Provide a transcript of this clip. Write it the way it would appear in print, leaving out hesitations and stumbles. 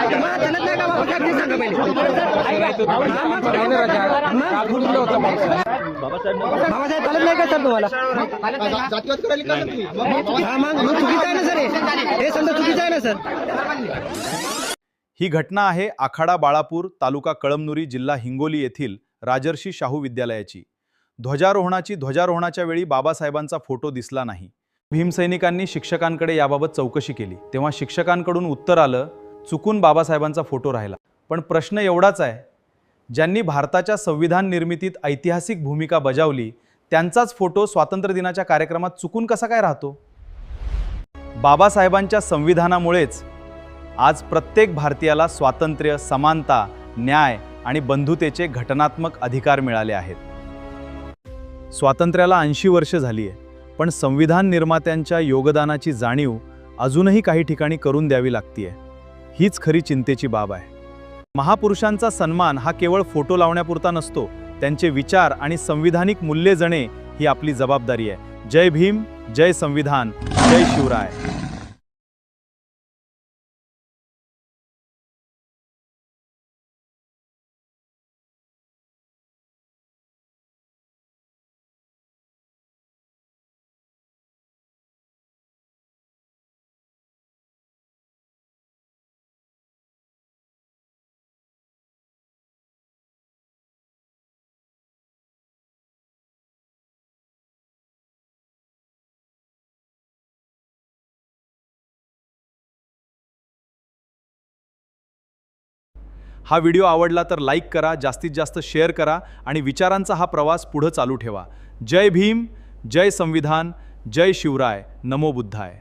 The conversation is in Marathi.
चालत नाही का बाबा? काय ते सांगा पहिले. बाबासाहेब चालत नाही का सर तुम्हाला? जातीवाद करायला का तुम्ही? हा मग चुकीचं आहे ना सर हे समजा चुकीचं आहे ना सर. ही घटना आहे आखाडा बाळापूर तालुका कळमनुरी जिल्हा हिंगोली येथील राजर्षी शाहू विद्यालयाची. ध्वजारोहणाच्या वेळी बाबासाहेबांचा फोटो दिसला नाही. भीमसैनिकांनी शिक्षकांकडे याबाबत चौकशी केली तेव्हा शिक्षकांकडून उत्तर आलं, चुकून बाबासाहेबांचा फोटो राहिला. पण प्रश्न एवढाच आहे, ज्यांनी भारताच्या संविधान निर्मितीत ऐतिहासिक भूमिका बजावली त्यांचाच फोटो स्वातंत्र्य दिनाच्या कार्यक्रमात चुकून कसा काय राहतो? बाबासाहेबांच्या संविधानामुळेच आज प्रत्येक भारतीयाला स्वातंत्र्य, समानता, न्याय आणि बंधुतेचे घटनात्मक अधिकार मिळाले आहेत. स्वातंत्र्याला 80 वर्ष झाली आहे, पण संविधान निर्मात्यांच्या योगदानाची जाणीव अजूनही काही ठिकाणी करून द्यावी लागतीये. हीच खरी चिंतेची बाब आहे. महापुरुषांचा सन्मान हा केवळ फोटो लावण्यापुरता नसतो, त्यांचे विचार आणि संविधानिक मूल्ये जणे ही आपली जबाबदारी आहे. जय भीम, जय संविधान, जय शिवराय. हा व्हिडिओ आवडला तर लाईक करा, जास्तीत जास्त शेअर करा आणि विचारांचा हा प्रवास पुढे चालू ठेवा. जय भीम, जय संविधान, जय शिवराय, नमो बुद्धाय.